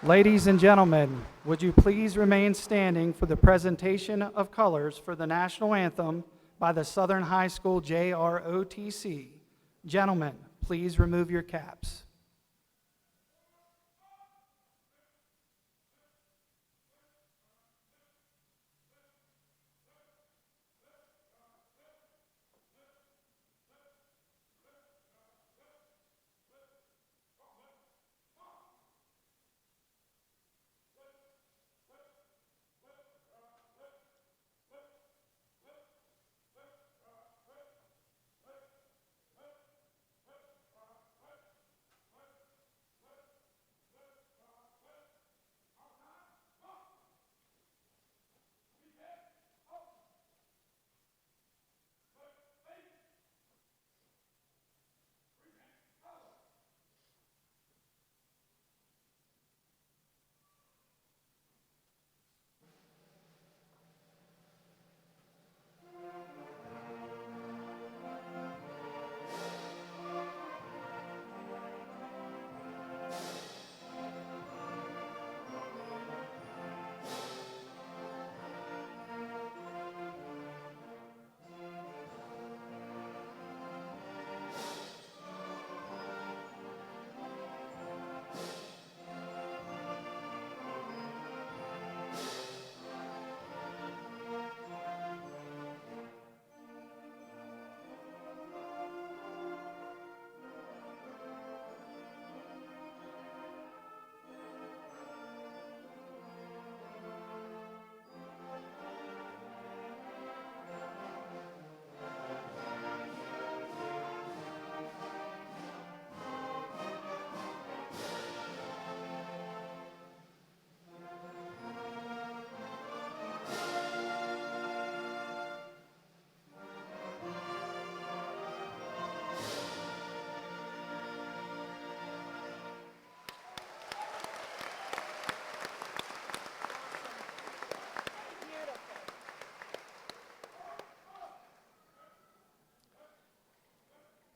Ladies and gentlemen, would you please remain standing for the presentation of colors for the national anthem by the Southern High School JROTC. Gentlemen, please remove your caps.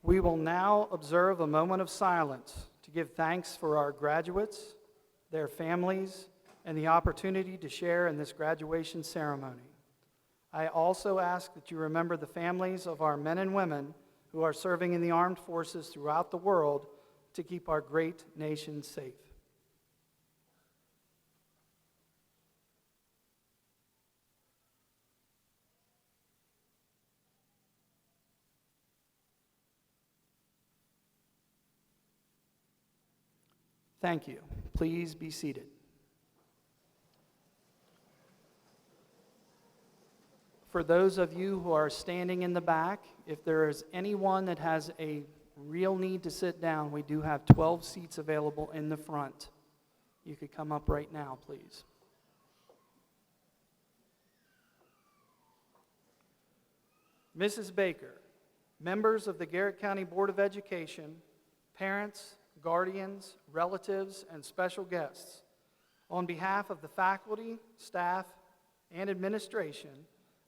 We will now observe a moment of silence to give thanks for our graduates, their families, and the opportunity to share in this graduation ceremony. I also ask that you remember the families of our men and women who are serving in the armed forces throughout the world to keep our great nation safe. Thank you. Please be seated. For those of you who are standing in the back, if there is anyone that has a real need to sit down, we do have 12 seats available in the front. You could come up right now, please. Mrs. Baker, members of the Garrett County Board of Education, parents, guardians, relatives, and special guests, on behalf of the faculty, staff, and administration,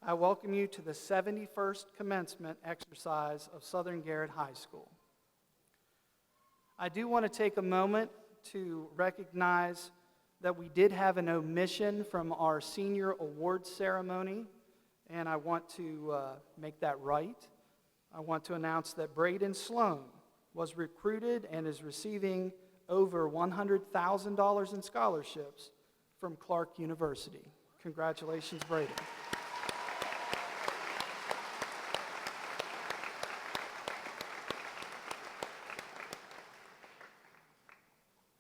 I welcome you to the 71st commencement exercise of Southern Garrett High School. I do want to take a moment to recognize that we did have an omission from our senior awards ceremony, and I want to make that right. I want to announce that Braden Sloan was recruited and is receiving over $100,000 in scholarships from Clark University. Congratulations, Braden.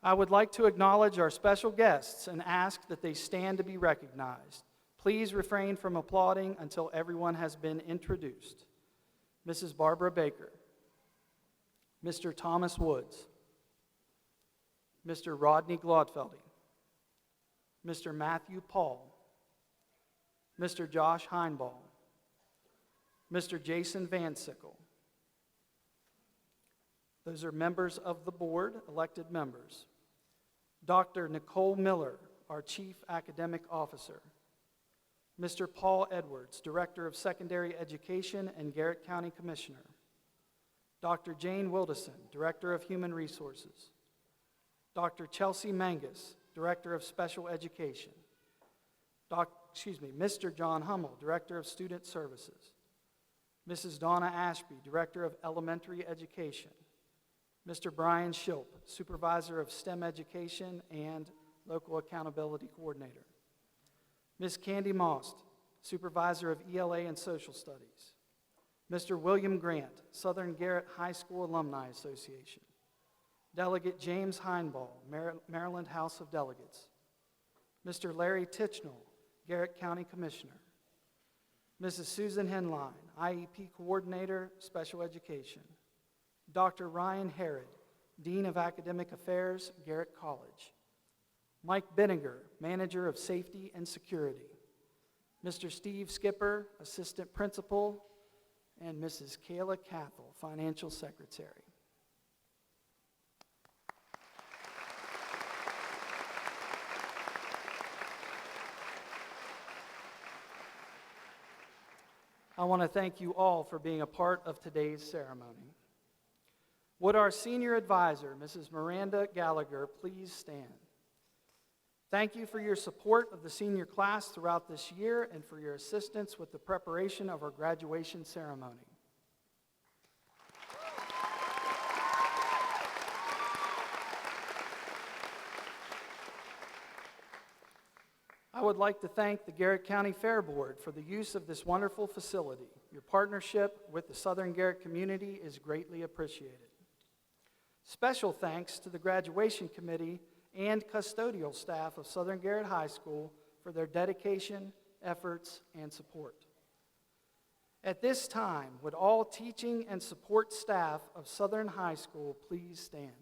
I would like to acknowledge our special guests and ask that they stand to be recognized. Please refrain from applauding until everyone has been introduced. Mrs. Barbara Baker, Mr. Thomas Woods, Mr. Rodney Glodfeldy, Mr. Matthew Paul, Mr. Josh Heinball, Mr. Jason Van Sickle. Those are members of the board, elected members. Dr. Nicole Miller, our Chief Academic Officer. Mr. Paul Edwards, Director of Secondary Education and Garrett County Commissioner. Dr. Jane Wildison, Director of Human Resources. Dr. Chelsea Mangus, Director of Special Education. Mr. John Hummel, Director of Student Services. Mrs. Donna Ashby, Director of Elementary Education. Mr. Brian Shilp, Supervisor of STEM Education and Local Accountability Coordinator. Ms. Candy Most, Supervisor of ELA and Social Studies. Mr. William Grant, Southern Garrett High School Alumni Association. Delegate James Heinball, Maryland House of Delegates. Mr. Larry Tichnell, Garrett County Commissioner. Mrs. Susan Henline, IEP Coordinator, Special Education. Dr. Ryan Herod, Dean of Academic Affairs, Garrett College. Mike Benninger, Manager of Safety and Security. Mr. Steve Skipper, Assistant Principal, and Mrs. Kayla Cathell, Financial Secretary. I want to thank you all for being a part of today's ceremony. Would our senior advisor, Mrs. Miranda Gallagher, please stand? Thank you for your support of the senior class throughout this year and for your assistance with the preparation of our graduation ceremony. I would like to thank the Garrett County Fair Board for the use of this wonderful facility. Your partnership with the Southern Garrett community is greatly appreciated. Special thanks to the Graduation Committee and custodial staff of Southern Garrett High School for their dedication, efforts, and support. At this time, would all teaching and support staff of Southern High School please stand?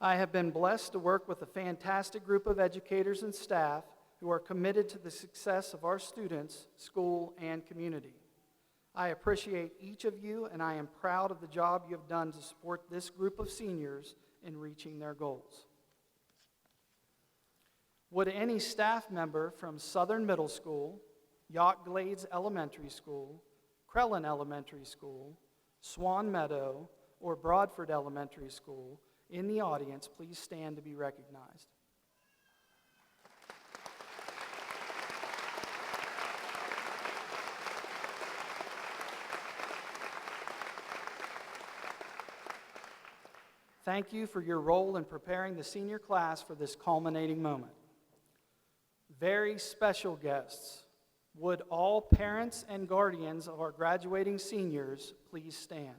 I have been blessed to work with a fantastic group of educators and staff who are committed to the success of our students, school, and community. I appreciate each of you, and I am proud of the job you have done to support this group of seniors in reaching their goals. Would any staff member from Southern Middle School, Yacht Glades Elementary School, Crellin Elementary School, Swan Meadow, or Broadford Elementary School in the audience please stand to be recognized? Thank you for your role in preparing the senior class for this culminating moment. Very special guests, would all parents and guardians of our graduating seniors please stand?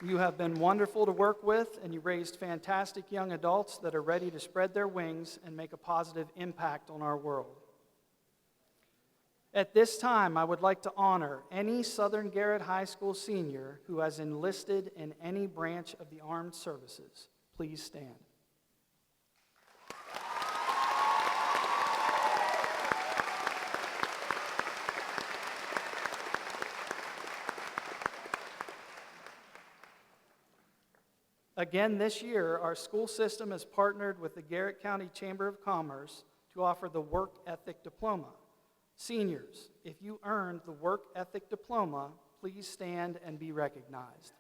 You have been wonderful to work with, and you raised fantastic young adults that are ready to spread their wings and make a positive impact on our world. At this time, I would like to honor any Southern Garrett High School senior who has enlisted in any branch of the armed services. Please stand. Again this year, our school system has partnered with the Garrett County Chamber of Commerce to offer the Work Ethic Diploma. Seniors, if you earned the Work Ethic Diploma, please stand and be recognized.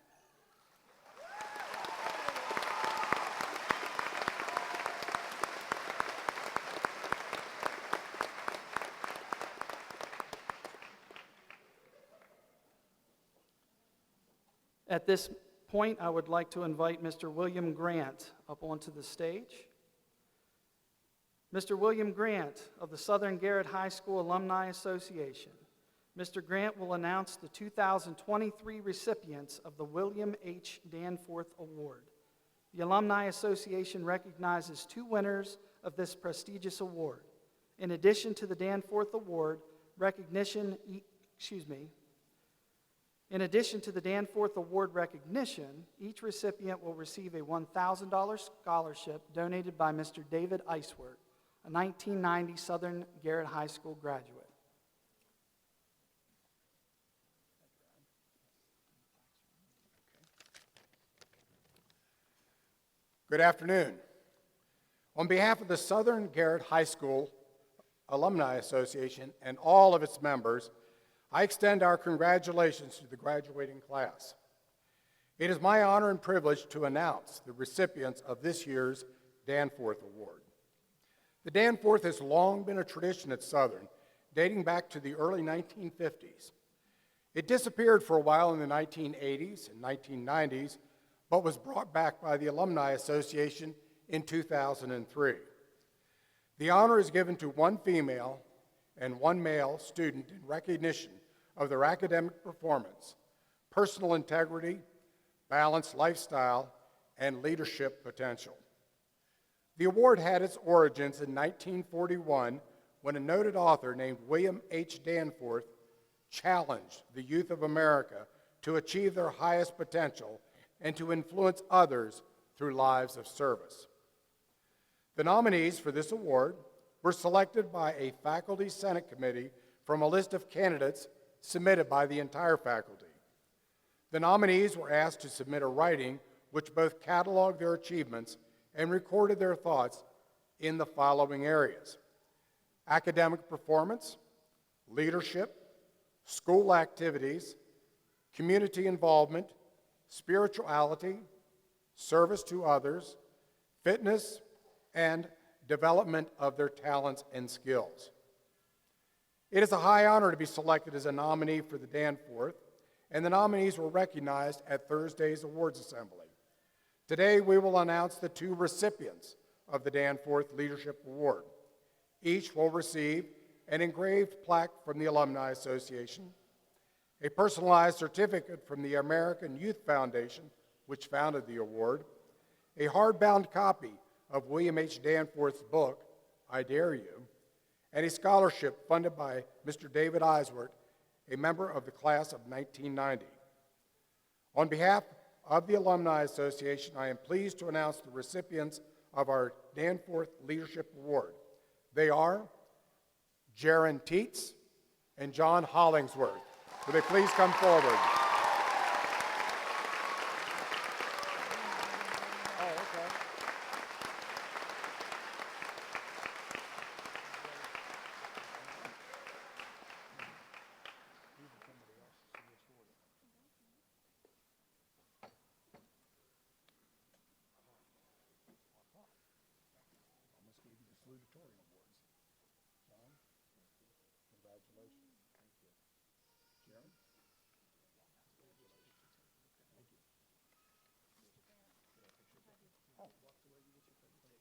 At this point, I would like to invite Mr. William Grant up onto the stage. Mr. William Grant of the Southern Garrett High School Alumni Association. Mr. Grant will announce the 2023 recipients of the William H. Danforth Award. The Alumni Association recognizes two winners of this prestigious award. In addition to the Danforth Award, In addition to the Danforth Award recognition, each recipient will receive a $1,000 scholarship donated by Mr. David Iceworth, a 1990 Southern Garrett High School graduate. Good afternoon. On behalf of the Southern Garrett High School Alumni Association and all of its members, I extend our congratulations to the graduating class. It is my honor and privilege to announce the recipients of this year's Danforth Award. The Danforth has long been a tradition at Southern, dating back to the early 1950s. It disappeared for a while in the 1980s and 1990s, but was brought back by the Alumni Association in 2003. The honor is given to one female and one male student in recognition of their academic performance, personal integrity, balanced lifestyle, and leadership potential. The award had its origins in 1941 when a noted author named William H. Danforth challenged the youth of America to achieve their highest potential and to influence others through lives of service. The nominees for this award were selected by a faculty senate committee from a list of candidates submitted by the entire faculty. The nominees were asked to submit a writing which both cataloged their achievements and recorded their thoughts in the following areas: academic performance, leadership, school activities, community involvement, spirituality, service to others, fitness, and development of their talents and skills. It is a high honor to be selected as a nominee for the Danforth, and the nominees were recognized at Thursday's awards assembly. Today, we will announce the two recipients of the Danforth Leadership Award. Each will receive an engraved plaque from the Alumni Association, a personalized certificate from the American Youth Foundation, which founded the award, a hardbound copy of William H. Danforth's book, I Dare You, and a scholarship funded by Mr. David Eiswert, a member of the class of 1990. On behalf of the Alumni Association, I am pleased to announce the recipients of our Danforth Leadership Award. They are Jaron Teets and John Hollingsworth. Will they please come forward? Salutatorian awards. John, congratulations. Thank you. Jaron? Thank you. Oh, walk the way you get your picture.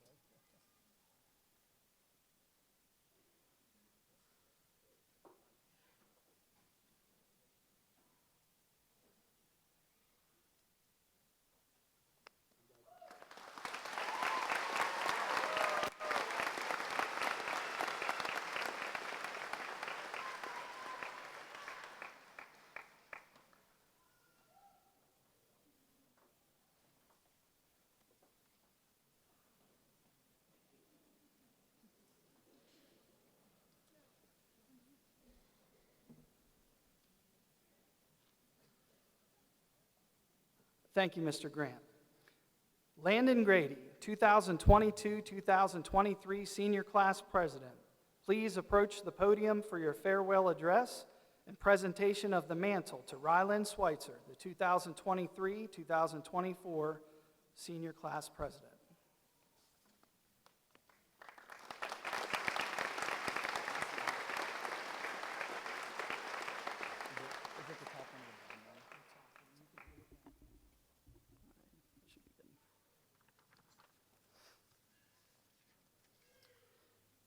Thank you, Mr. Grant. Landon Grady, 2022-2023 Senior Class President, please approach the podium for your farewell address and presentation of the mantle to Rylan Schweitzer, the 2023-2024 Senior Class President.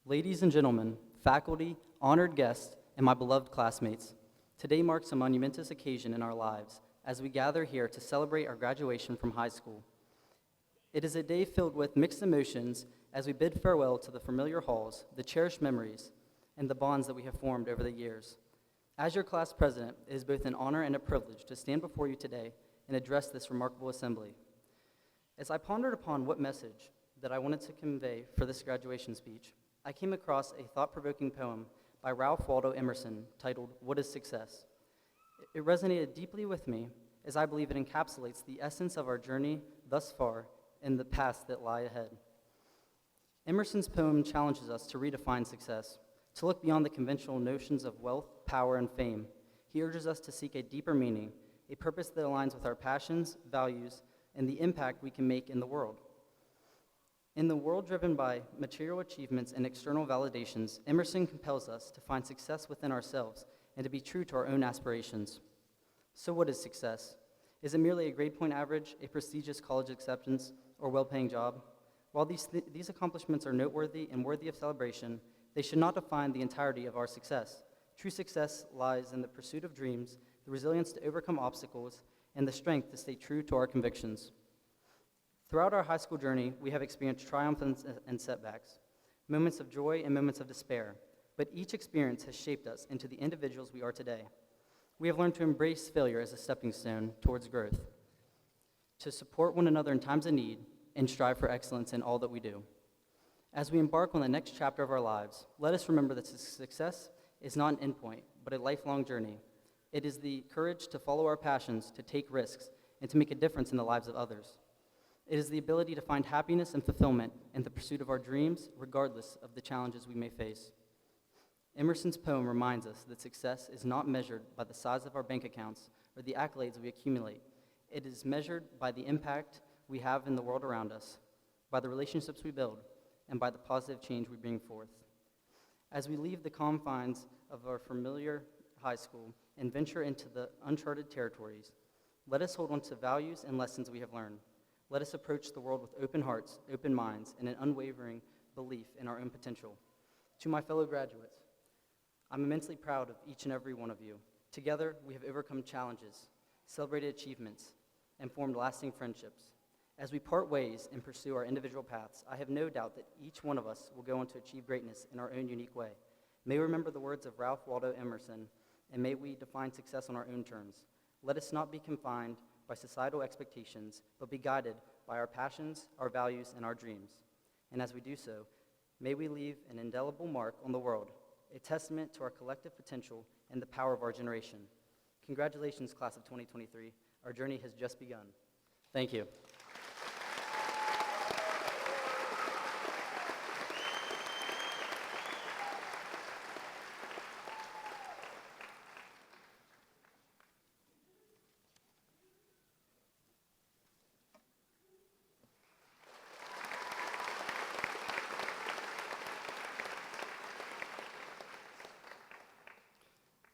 Ladies and gentlemen, faculty, honored guests, and my beloved classmates, today marks a monumentous occasion in our lives as we gather here to celebrate our graduation from high school. It is a day filled with mixed emotions as we bid farewell to the familiar halls, the cherished memories, and the bonds that we have formed over the years. As your class president, it is both an honor and a privilege to stand before you today and address this remarkable assembly. As I pondered upon what message that I wanted to convey for this graduation speech, I came across a thought-provoking poem by Ralph Waldo Emerson titled, "What is Success?" It resonated deeply with me, as I believe it encapsulates the essence of our journey thus far and the paths that lie ahead. Emerson's poem challenges us to redefine success, to look beyond the conventional notions of wealth, power, and fame. He urges us to seek a deeper meaning, a purpose that aligns with our passions, values, and the impact we can make in the world. In the world driven by material achievements and external validations, Emerson compels us to find success within ourselves and to be true to our own aspirations. So what is success? Is it merely a grade point average, a prestigious college acceptance, or well-paying job? While these accomplishments are noteworthy and worthy of celebration, they should not define the entirety of our success. True success lies in the pursuit of dreams, the resilience to overcome obstacles, and the strength to stay true to our convictions. Throughout our high school journey, we have experienced triumphs and setbacks, moments of joy and moments of despair, but each experience has shaped us into the individuals we are today. We have learned to embrace failure as a stepping stone towards growth, to support one another in times of need, and strive for excellence in all that we do. As we embark on the next chapter of our lives, let us remember that success is not an endpoint, but a lifelong journey. It is the courage to follow our passions, to take risks, and to make a difference in the lives of others. It is the ability to find happiness and fulfillment in the pursuit of our dreams, regardless of the challenges we may face. Emerson's poem reminds us that success is not measured by the size of our bank accounts or the accolades we accumulate. It is measured by the impact we have in the world around us, by the relationships we build, and by the positive change we bring forth. As we leave the confines of our familiar high school and venture into the uncharted territories, let us hold on to values and lessons we have learned. Let us approach the world with open hearts, open minds, and an unwavering belief in our own potential. To my fellow graduates, I'm immensely proud of each and every one of you. Together, we have overcome challenges, celebrated achievements, and formed lasting friendships. As we part ways and pursue our individual paths, I have no doubt that each one of us will go on to achieve greatness in our own unique way. May we remember the words of Ralph Waldo Emerson, and may we define success on our own terms. Let us not be confined by societal expectations, but be guided by our passions, our values, and our dreams. And as we do so, may we leave an indelible mark on the world, a testament to our collective potential and the power of our generation. Congratulations, class of 2023. Our journey has just begun. Thank you.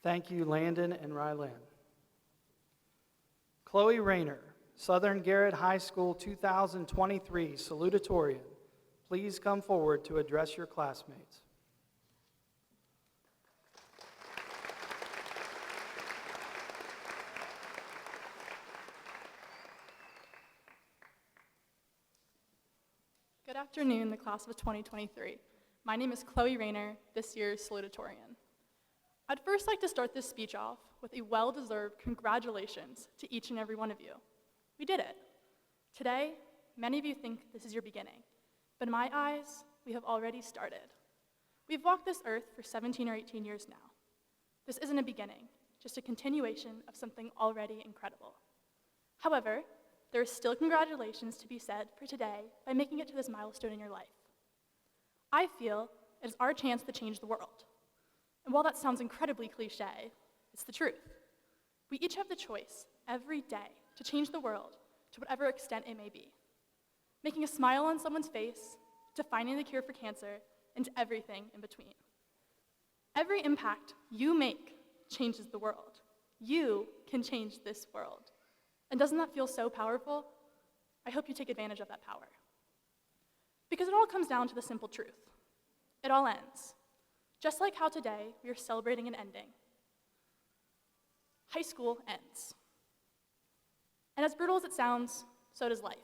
Thank you, Landon and Rylan. Chloe Rayner, Southern Garrett High School 2023 Salutatorian, please come forward to address your classmates. Good afternoon, the class of 2023. My name is Chloe Rayner, this year's Salutatorian. I'd first like to start this speech off with a well-deserved congratulations to each and every one of you. We did it. Today, many of you think this is your beginning, but in my eyes, we have already started. We've walked this earth for 17 or 18 years now. This isn't a beginning, just a continuation of something already incredible. However, there is still congratulations to be said for today by making it to this milestone in your life. I feel it is our chance to change the world. And while that sounds incredibly cliche, it's the truth. We each have the choice every day to change the world to whatever extent it may be. Making a smile on someone's face, to finding the cure for cancer, and to everything in between. Every impact you make changes the world. You can change this world. And doesn't that feel so powerful? I hope you take advantage of that power. Because it all comes down to the simple truth. It all ends. Just like how today we are celebrating an ending. High school ends. And as brutal as it sounds, so does life.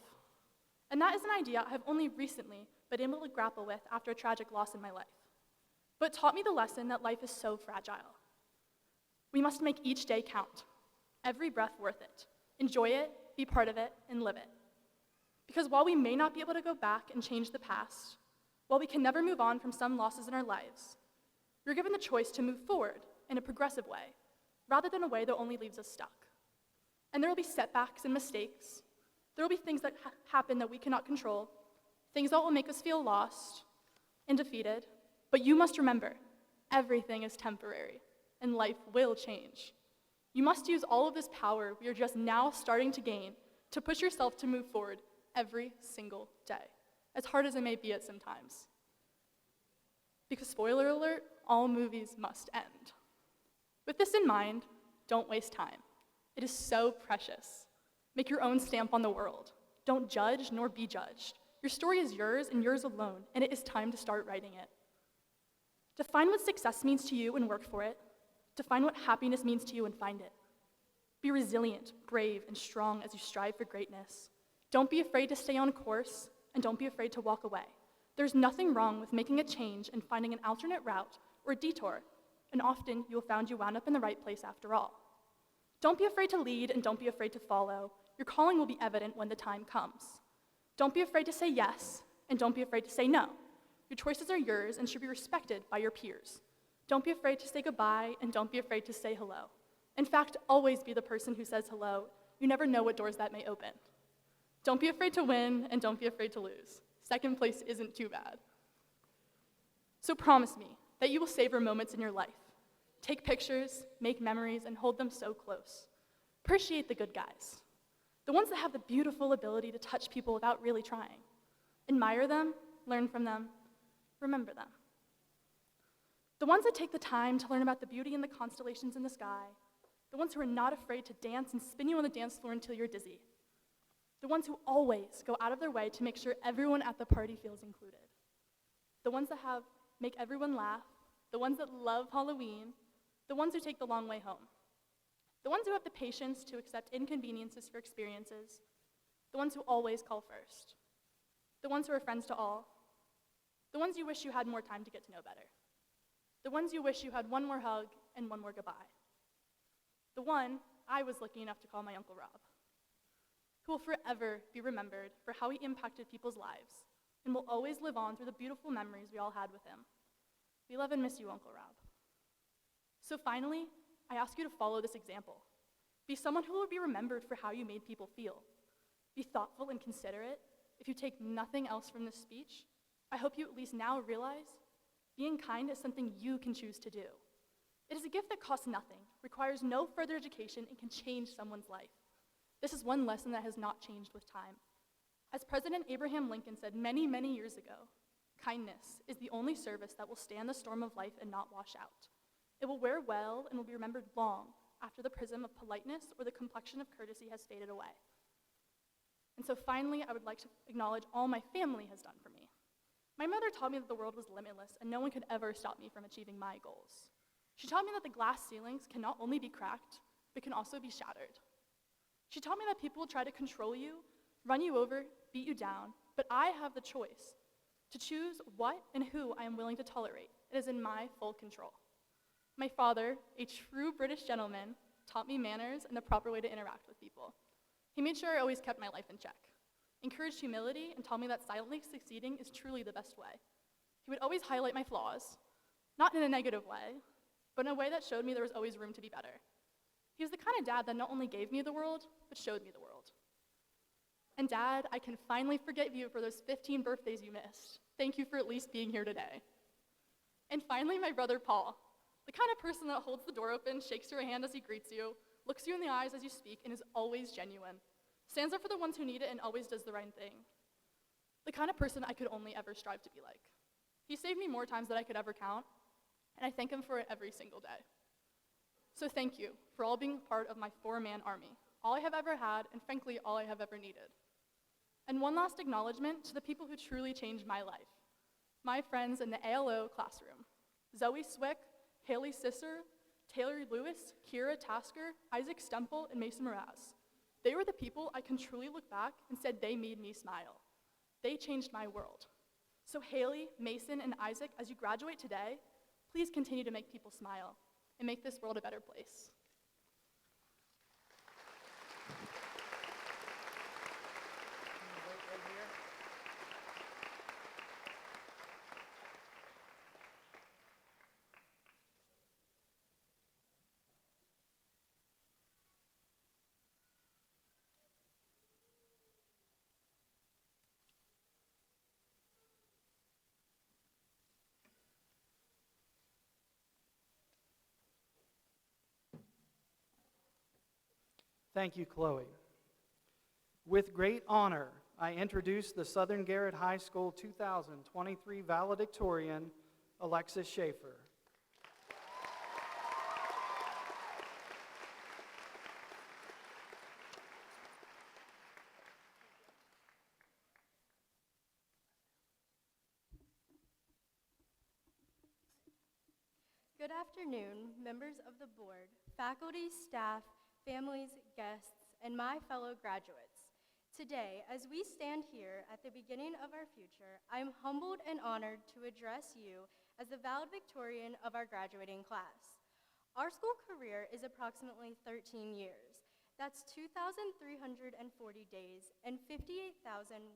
And that is an idea I have only recently been able to grapple with after a tragic loss in my life. But it taught me the lesson that life is so fragile. We must make each day count, every breath worth it. Enjoy it, be part of it, and live it. Because while we may not be able to go back and change the past, While we can never move on from some losses in our lives, we're given the choice to move forward in a progressive way, rather than a way that only leaves us stuck. And there will be setbacks and mistakes. There will be things that happen that we cannot control, things that will make us feel lost and defeated. But you must remember, everything is temporary, and life will change. You must use all of this power we are just now starting to gain to push yourself to move forward every single day, as hard as it may be at sometimes. Because spoiler alert, all movies must end. With this in mind, don't waste time. It is so precious. Make your own stamp on the world. Don't judge nor be judged. Your story is yours and yours alone, and it is time to start writing it. Define what success means to you and work for it. Define what happiness means to you and find it. Be resilient, brave, and strong as you strive for greatness. Don't be afraid to stay on course, and don't be afraid to walk away. There's nothing wrong with making a change and finding an alternate route or a detour, and often you will find you wound up in the right place after all. Don't be afraid to lead, and don't be afraid to follow. Your calling will be evident when the time comes. Don't be afraid to say yes, and don't be afraid to say no. Your choices are yours and should be respected by your peers. Don't be afraid to say goodbye, and don't be afraid to say hello. In fact, always be the person who says hello. You never know what doors that may open. Don't be afraid to win, and don't be afraid to lose. Second place isn't too bad. So promise me that you will savor moments in your life. Take pictures, make memories, and hold them so close. Appreciate the good guys, the ones that have the beautiful ability to touch people without really trying. Admire them, learn from them, remember them. The ones that take the time to learn about the beauty in the constellations in the sky, the ones who are not afraid to dance and spin you on the dance floor until you're dizzy. The ones who always go out of their way to make sure everyone at the party feels included. The ones that make everyone laugh, the ones that love Halloween, the ones who take the long way home. The ones who have the patience to accept inconveniences for experiences. The ones who always call first. The ones who are friends to all. The ones you wish you had more time to get to know better. The ones you wish you had one more hug and one more goodbye. The one I was lucky enough to call my Uncle Rob, who will forever be remembered for how he impacted people's lives and will always live on through the beautiful memories we all had with him. We love and miss you, Uncle Rob. So finally, I ask you to follow this example. Be someone who will be remembered for how you made people feel. Be thoughtful and considerate. If you take nothing else from this speech, I hope you at least now realize being kind is something you can choose to do. It is a gift that costs nothing, requires no further education, and can change someone's life. This is one lesson that has not changed with time. As President Abraham Lincoln said many, many years ago, kindness is the only service that will stand the storm of life and not wash out. It will wear well and will be remembered long after the prism of politeness or the complexion of courtesy has faded away. And so finally, I would like to acknowledge all my family has done for me. My mother taught me that the world was limitless and no one could ever stop me from achieving my goals. She taught me that the glass ceilings can not only be cracked, but can also be shattered. She taught me that people will try to control you, run you over, beat you down, but I have the choice to choose what and who I am willing to tolerate. It is in my full control. My father, a true British gentleman, taught me manners and the proper way to interact with people. He made sure I always kept my life in check, encouraged humility, and taught me that silently succeeding is truly the best way. He would always highlight my flaws, not in a negative way, but in a way that showed me there was always room to be better. He was the kind of dad that not only gave me the world, but showed me the world. And Dad, I can finally forgive you for those 15 birthdays you missed. Thank you for at least being here today. And finally, my brother Paul, the kind of person that holds the door open, shakes your hand as he greets you, looks you in the eyes as you speak, and is always genuine, stands up for the ones who need it, and always does the right thing. The kind of person I could only ever strive to be like. He saved me more times than I could ever count, and I thank him for it every single day. So thank you for all being part of my four-man army, all I have ever had, and frankly, all I have ever needed. And one last acknowledgement to the people who truly changed my life, my friends in the ALO classroom, Zoe Swick, Haley Sisser, Taylor Lewis, Kira Tasker, Isaac Stemple, and Mason Mraz. They were the people I can truly look back and said they made me smile. They changed my world. So Haley, Mason, and Isaac, as you graduate today, please continue to make people smile and make this world a better place. Thank you, Chloe. With great honor, I introduce the Southern Garrett High School 2023 valedictorian, Alexis Schaefer. Good afternoon, members of the board, faculty, staff, families, guests, and my fellow graduates. Today, as we stand here at the beginning of our future, I am humbled and honored to address you as the valedictorian of our graduating class. Our school career is approximately 13 years. That's 2,340 days and 58,160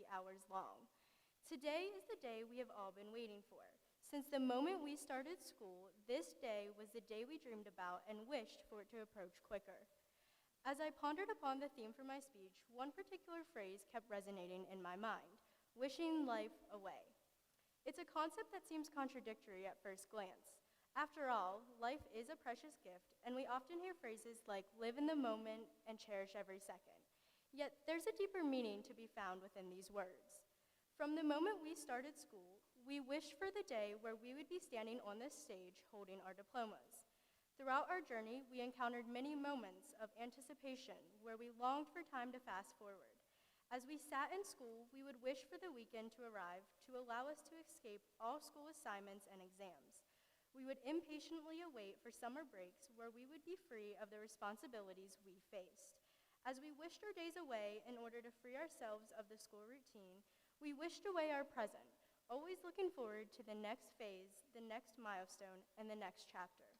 hours long. Today is the day we have all been waiting for. Since the moment we started school, this day was the day we dreamed about and wished for it to approach quicker. As I pondered upon the theme for my speech, one particular phrase kept resonating in my mind: wishing life away. It's a concept that seems contradictory at first glance. After all, life is a precious gift, and we often hear phrases like live in the moment and cherish every second. Yet there's a deeper meaning to be found within these words. From the moment we started school, we wished for the day where we would be standing on this stage holding our diplomas. Throughout our journey, we encountered many moments of anticipation where we longed for time to fast forward. As we sat in school, we would wish for the weekend to arrive to allow us to escape all school assignments and exams. We would impatiently await for summer breaks where we would be free of the responsibilities we faced. As we wished our days away in order to free ourselves of the school routine, we wished away our present, always looking forward to the next phase, the next milestone, and the next chapter.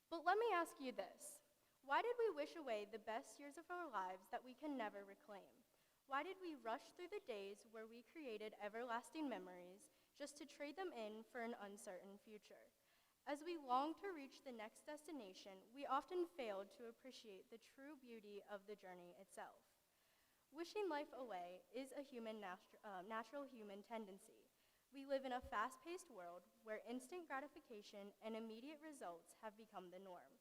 But let me ask you this. Why did we wish away the best years of our lives that we can never reclaim? Why did we rush through the days where we created everlasting memories just to trade them in for an uncertain future? As we long to reach the next destination, we often failed to appreciate the true beauty of the journey itself. Wishing life away is a natural human tendency. We live in a fast-paced world where instant gratification and immediate results have become the norm.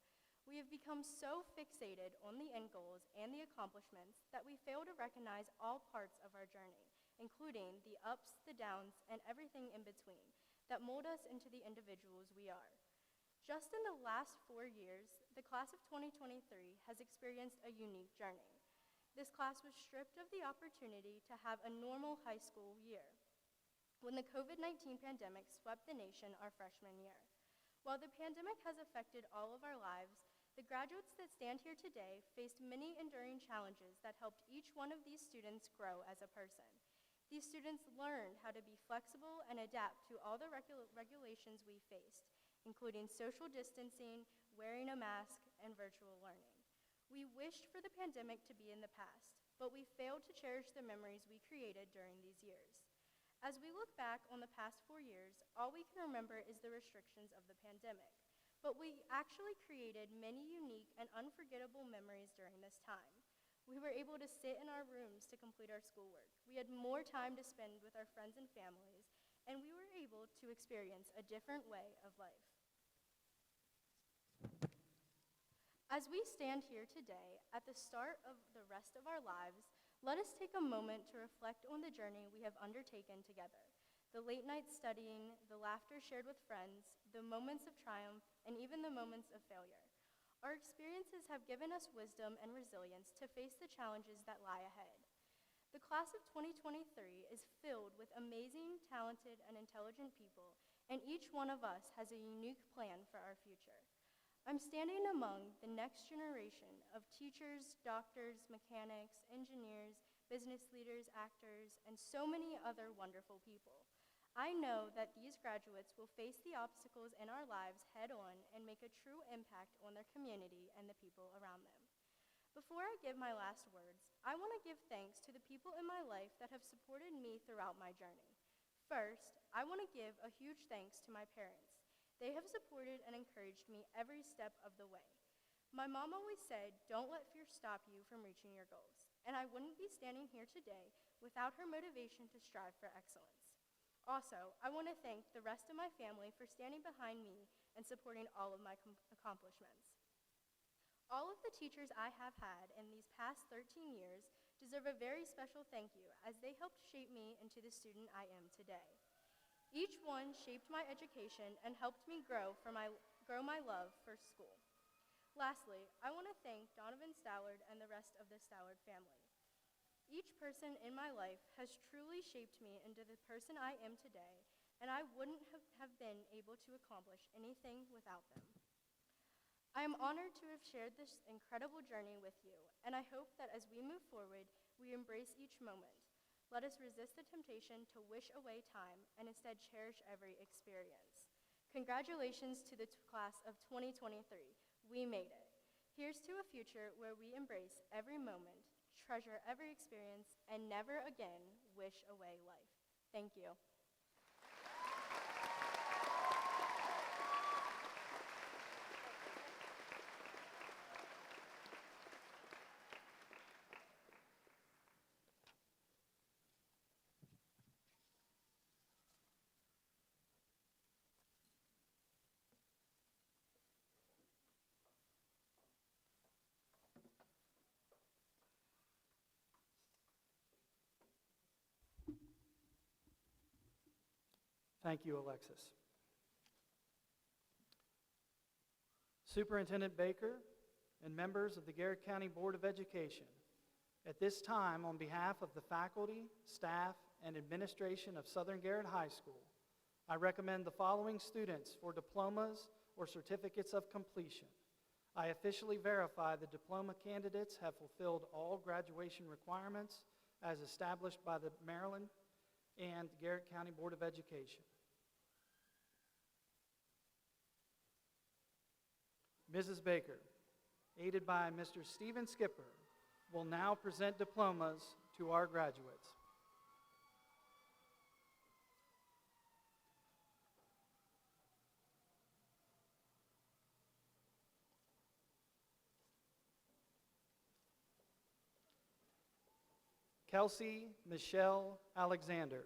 We have become so fixated on the end goals and the accomplishments that we fail to recognize all parts of our journey, including the ups, the downs, and everything in between, that mold us into the individuals we are. Just in the last 4 years, the class of 2023 has experienced a unique journey. This class was stripped of the opportunity to have a normal high school year when the COVID-19 pandemic swept the nation our freshman year. While the pandemic has affected all of our lives, the graduates that stand here today faced many enduring challenges that helped each one of these students grow as a person. These students learned how to be flexible and adapt to all the regulations we faced, including social distancing, wearing a mask, and virtual learning. We wished for the pandemic to be in the past, but we failed to cherish the memories we created during these years. As we look back on the past 4 years, all we can remember is the restrictions of the pandemic, but we actually created many unique and unforgettable memories during this time. We were able to sit in our rooms to complete our schoolwork. We had more time to spend with our friends and families, and we were able to experience a different way of life. As we stand here today, at the start of the rest of our lives, let us take a moment to reflect on the journey we have undertaken together. The late nights studying, the laughter shared with friends, the moments of triumph, and even the moments of failure. Our experiences have given us wisdom and resilience to face the challenges that lie ahead. The class of 2023 is filled with amazing, talented, and intelligent people, and each one of us has a unique plan for our future. I'm standing among the next generation of teachers, doctors, mechanics, engineers, business leaders, actors, and so many other wonderful people. I know that these graduates will face the obstacles in our lives head on and make a true impact on their community and the people around them. Before I give my last words, I want to give thanks to the people in my life that have supported me throughout my journey. First, I want to give a huge thanks to my parents. They have supported and encouraged me every step of the way. My mom always said, "Don't let fear stop you from reaching your goals," and I wouldn't be standing here today without her motivation to strive for excellence. Also, I want to thank the rest of my family for standing behind me and supporting all of my accomplishments. All of the teachers I have had in these past 13 years deserve a very special thank you as they helped shape me into the student I am today. Each one shaped my education and helped me grow my love for school. Lastly, I want to thank Donovan Stallard and the rest of the Stallard family. Each person in my life has truly shaped me into the person I am today, and I wouldn't have been able to accomplish anything without them. I am honored to have shared this incredible journey with you, and I hope that as we move forward, we embrace each moment. Let us resist the temptation to wish away time and instead cherish every experience. Congratulations to the class of 2023. We made it. Here's to a future where we embrace every moment, treasure every experience, and never again wish away life. Thank you. Thank you, Alexis. Superintendent Baker and members of the Garrett County Board of Education, at this time, on behalf of the faculty, staff, and administration of Southern Garrett High School, I recommend the following students for diplomas or certificates of completion. I officially verify the diploma candidates have fulfilled all graduation requirements as established by the Maryland and Garrett County Board of Education. Mrs. Baker, aided by Mr. Stephen Skipper, will now present diplomas to our graduates. Kelsey Michelle Alexander.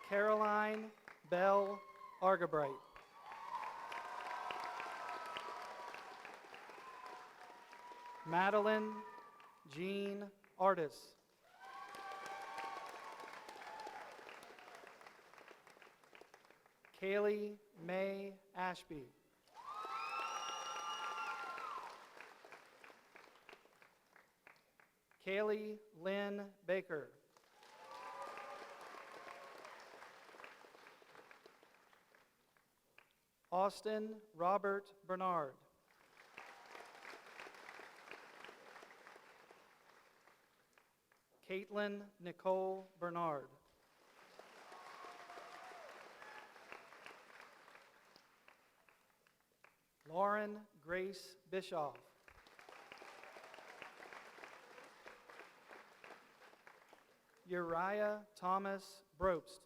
Caroline Bell Argabright. Madeline Jean Artis. Kaylee May Ashby. Kaylee Lynn Baker. Austin Robert Bernard. Caitlin Nicole Bernard. Lauren Grace Bischoff. Uriah Thomas Brobst.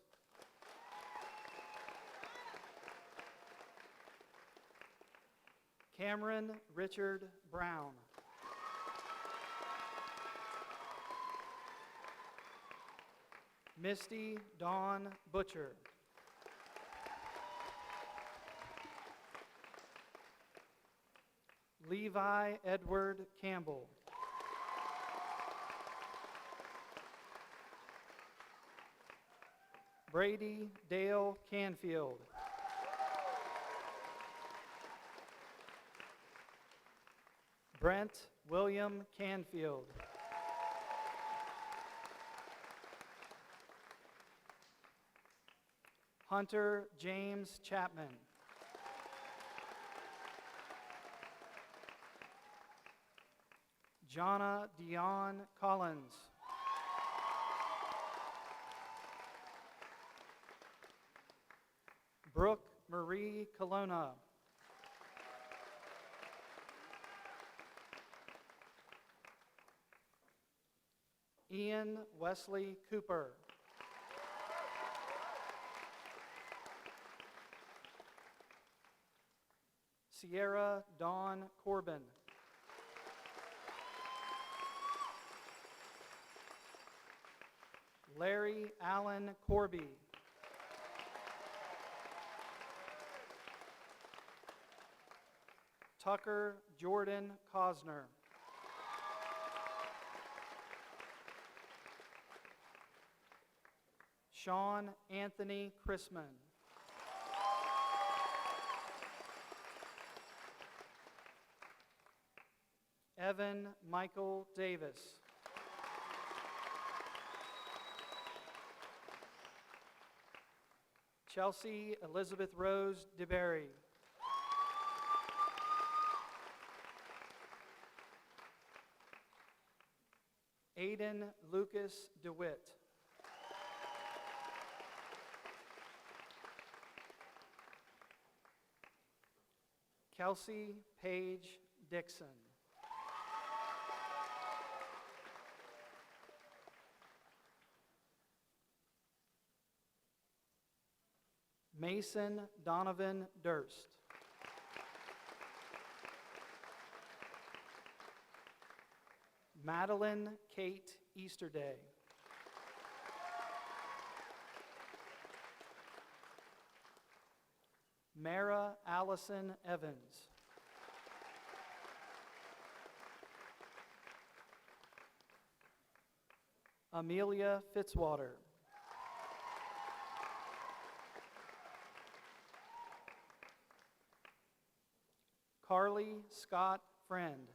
Cameron Richard Brown. Misty Dawn Butcher. Levi Edward Campbell. Brady Dale Canfield. Brent William Canfield. Hunter James Chapman. Jonna Dion Collins. Brooke Marie Colonna. Ian Wesley Cooper. Sierra Dawn Corbin. Larry Allen Corby. Tucker Jordan Cosner. Sean Anthony Chrisman. Evan Michael Davis. Chelsea Elizabeth Rose DeBerry. Aiden Lucas DeWitt. Kelsey Paige Dixon. Mason Donovan Durst. Madeline Kate Easterday. Mara Allison Evans. Amelia Fitzwater. Carly Scott Friend.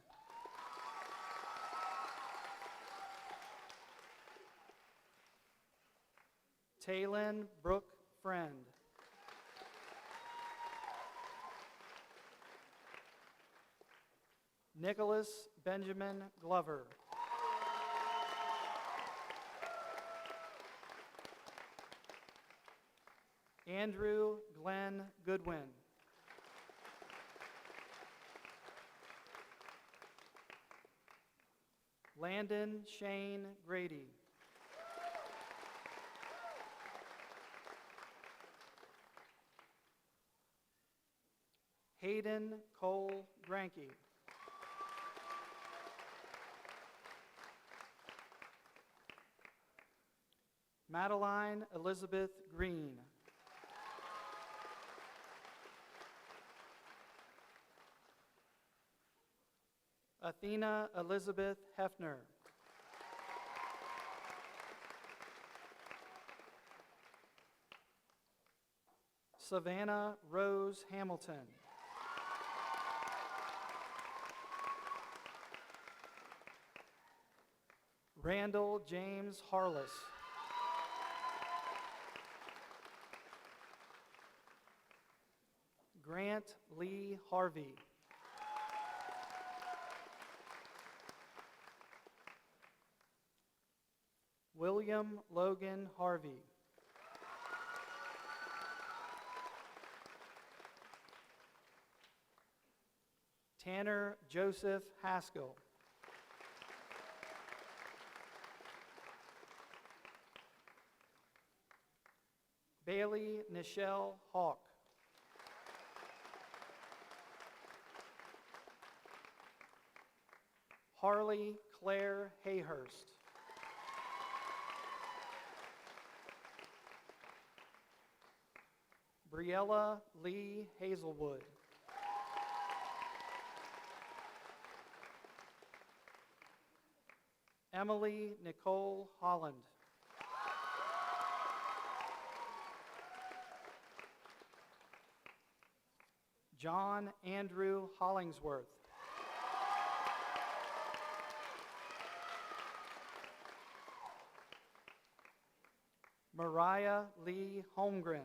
Taylin Brooke Friend. Nicholas Benjamin Glover. Andrew Glenn Goodwin. Landon Shane Grady. Hayden Cole Granke. Madeline Elizabeth Green. Athena Elizabeth Hefner. Savannah Rose Hamilton. Randall James Harless. Grant Lee Harvey. William Logan Harvey. Tanner Joseph Haskell. Bailey Nichelle Hawk. Harley Claire Hayhurst. Briella Lee Hazelwood. Emily Nicole Holland. John Andrew Hollingsworth. Mariah Lee Holmgren.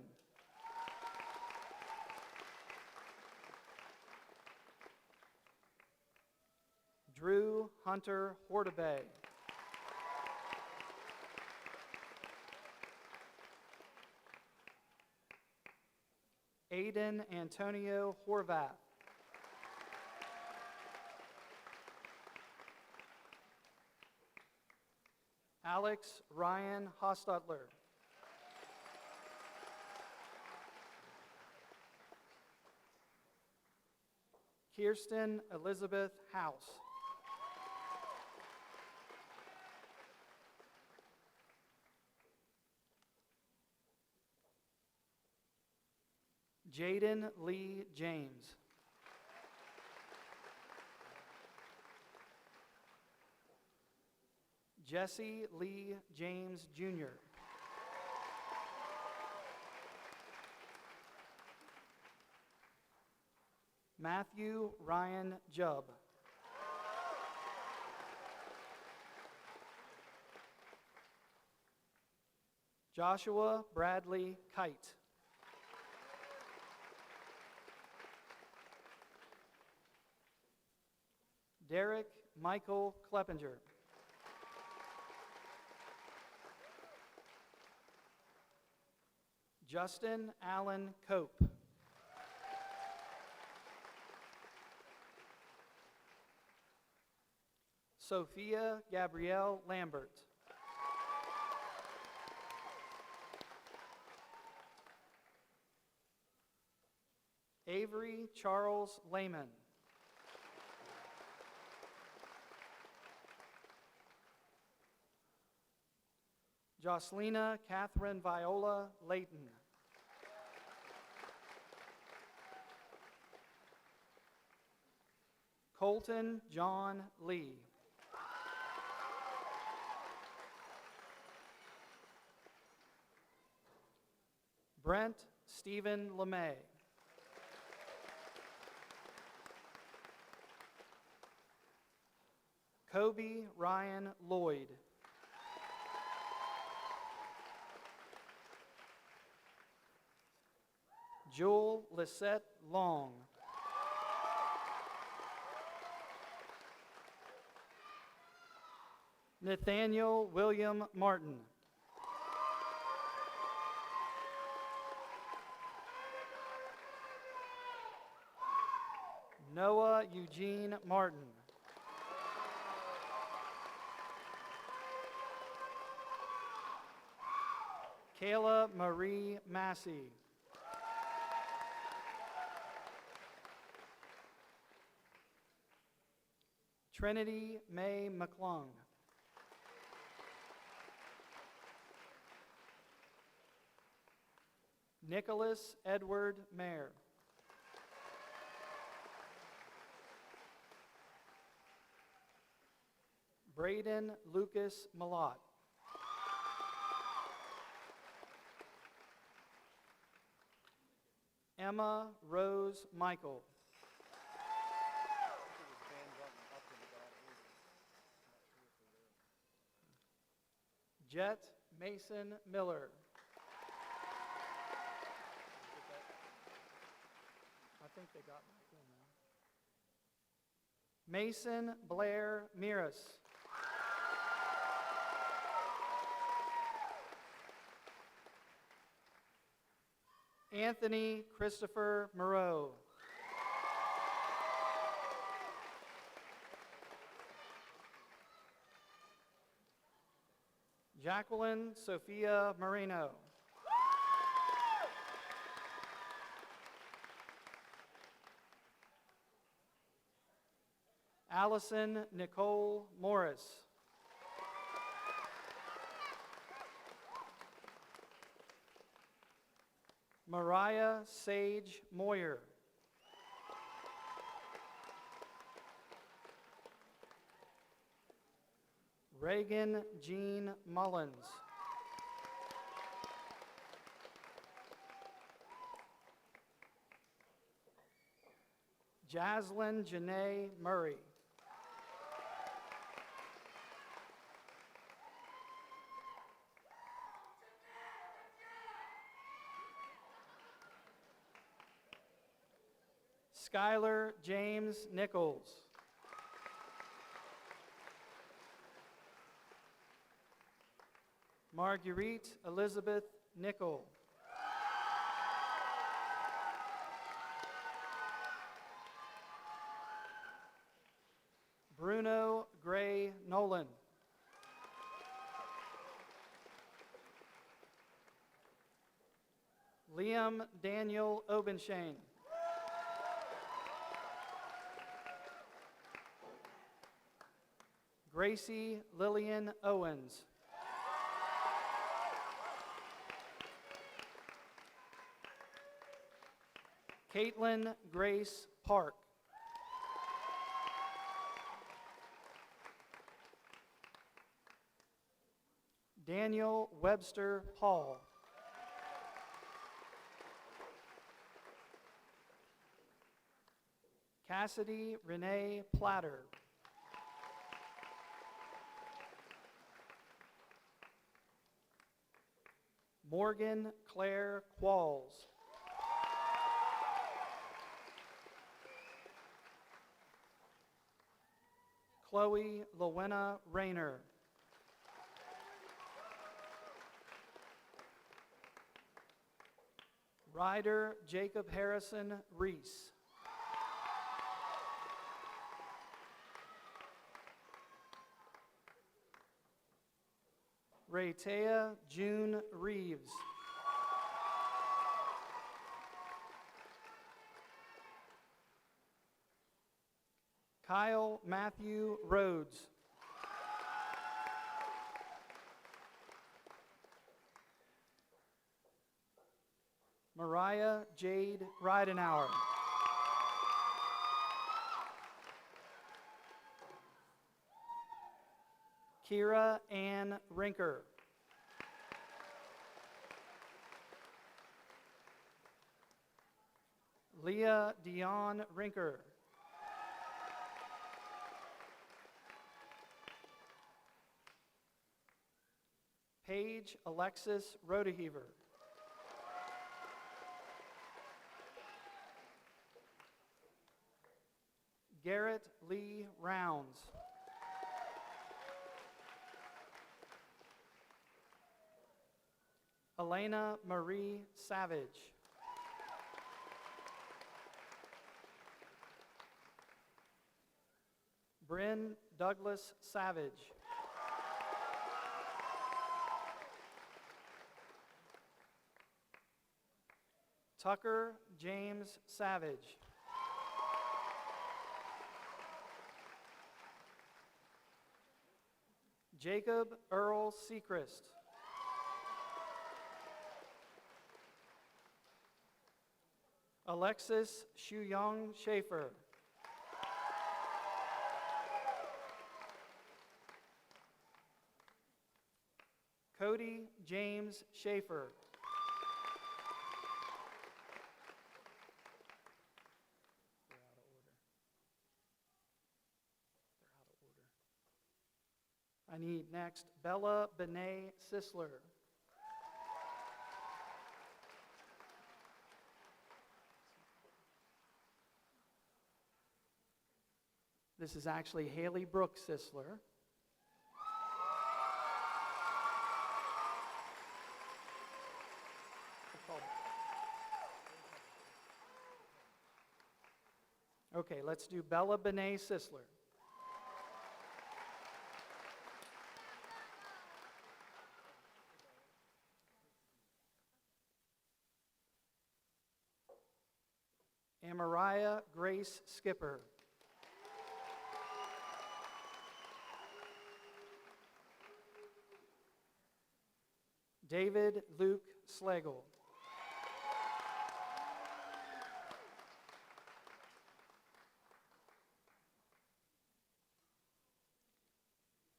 Drew Hunter Hortebay. Aiden Antonio Horvath. Alex Ryan Hostutler. Kirsten Elizabeth House. Jaden Lee James. Jesse Lee James Jr. Matthew Ryan Jubb. Joshua Bradley Kite. Derek Michael Kleppinger. Justin Allen Cope. Sophia Gabrielle Lambert. Avery Charles Lehman. Jocelina Catherine Viola Layton. Colton John Lee. Brent Stephen LeMay. Kobe Ryan Lloyd. Jewel Lisette Long. Nathaniel William Martin. Noah Eugene Martin. Kayla Marie Massey. Trinity May McClung. Nicholas Edward Mayer. Braden Lucas Malott. Emma Rose Michael. Jet Mason Miller. I think they got back in now. Mason Blair Miras. Anthony Christopher Moreau. Jacqueline Sophia Marino. Allison Nicole Morris. Mariah Sage Moyer. Reagan Jean Mullins. Jaslyn Janae Murray. Skylar James Nichols. Marguerite Elizabeth Nickel. Bruno Gray Nolan. Liam Daniel Obenshane. Gracie Lillian Owens. Caitlin Grace Park. Daniel Webster Paul. Cassidy Renee Platter. Morgan Claire Qualls. Chloe Lowena Rayner. Ryder Jacob Harrison Reese. Raytea June Reeves. Kyle Matthew Rhodes. Mariah Jade Ridenauer. Kira Ann Rinker. Leah Dion Rinker. Paige Alexis Rodeheaver. Garrett Lee Rounds. Elena Marie Savage. Bryn Douglas Savage. Tucker James Savage. Jacob Earl Sechrist. Alexis Shuyong Schaefer. Cody James Schaefer. I need next Bella Benet Sisler. This is actually Haley Brooks Sisler. Okay, let's do Bella Benet Sisler. Amariah Grace Skipper. David Luke Slagle.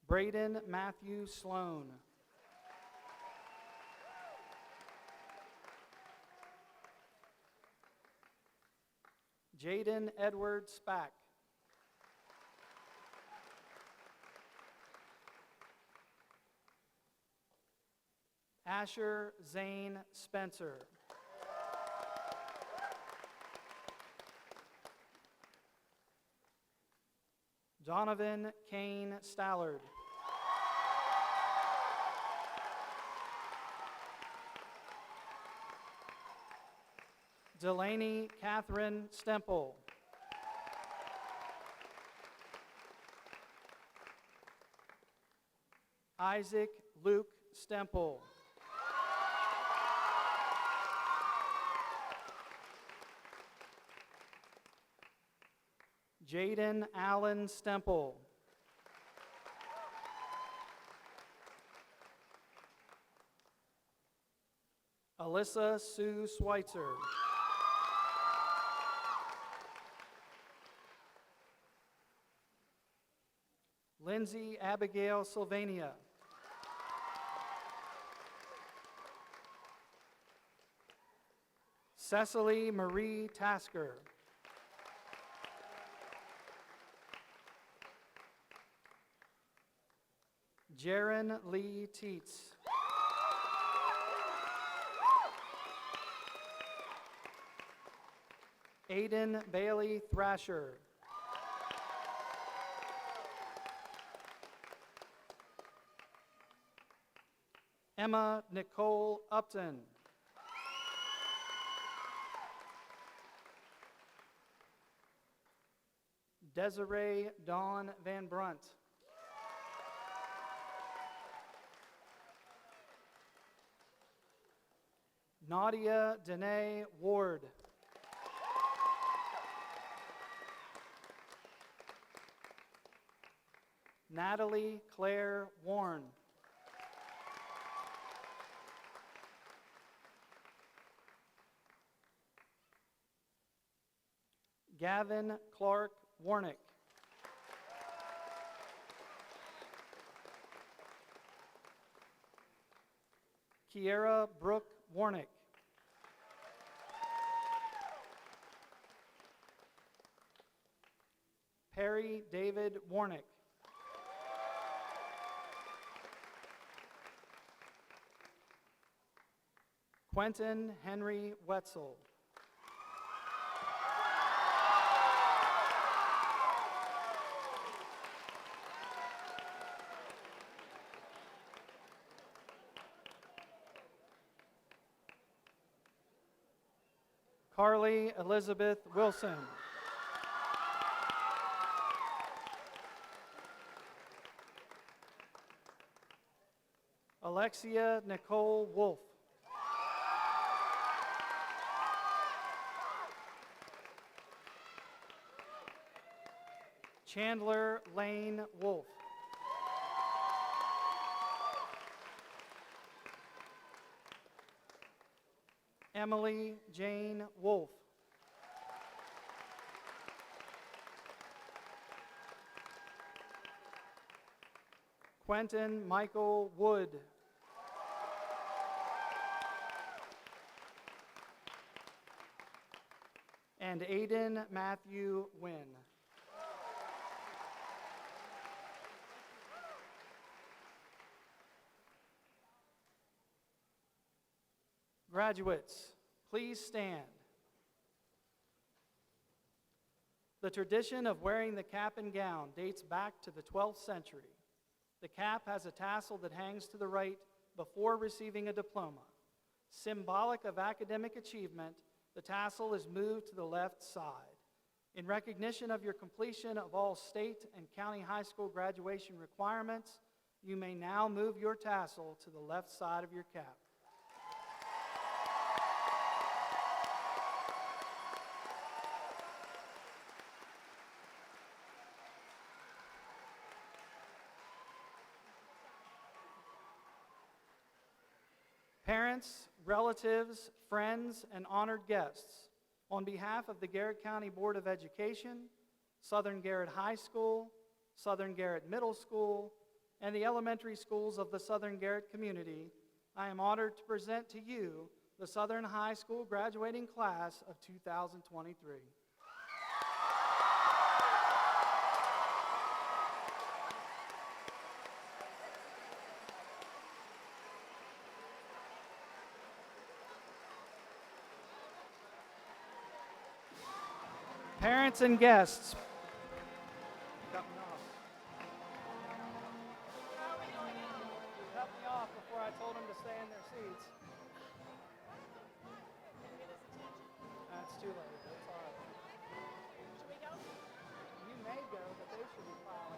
Braden Matthew Sloan. Jaden Edward Spack. Asher Zane Spencer. Donovan Kane Stallard. Delaney Catherine Stemple. Isaac Luke Stemple. Jaden Allen Stemple. Alyssa Sue Schweitzer. Lindsay Abigail Sylvania. Cecily Marie Tasker. Jaron Lee Teets. Aiden Bailey Thrasher. Emma Nicole Upton. Desiree Dawn Van Brunt. Nadia Danae Ward. Natalie Claire Warren. Gavin Clark Warnick. Kiera Brooke Warnick. Perry David Warnick. Quentin Henry Wetzel. Carly Elizabeth Wilson. Alexia Nicole Wolf. Chandler Lane Wolf. Emily Jane Wolf. Quentin Michael Wood. And Aiden Matthew Wynn. Graduates, please stand. The tradition of wearing the cap and gown dates back to the 12th century. The cap has a tassel that hangs to the right before receiving a diploma. Symbolic of academic achievement, the tassel is moved to the left side. In recognition of your completion of all state and county high school graduation requirements, you may now move your tassel to the left side of your cap. Parents, relatives, friends, and honored guests, on behalf of the Garrett County Board of Education, Southern Garrett High School, Southern Garrett Middle School, and the elementary schools of the Southern Garrett community, I am honored to present to you the Southern High School graduating class of 2023. Parents and guests, cut me off before I told them to stay in their seats. That's too late. It's all right. Should we go? You may go, but they should be filed.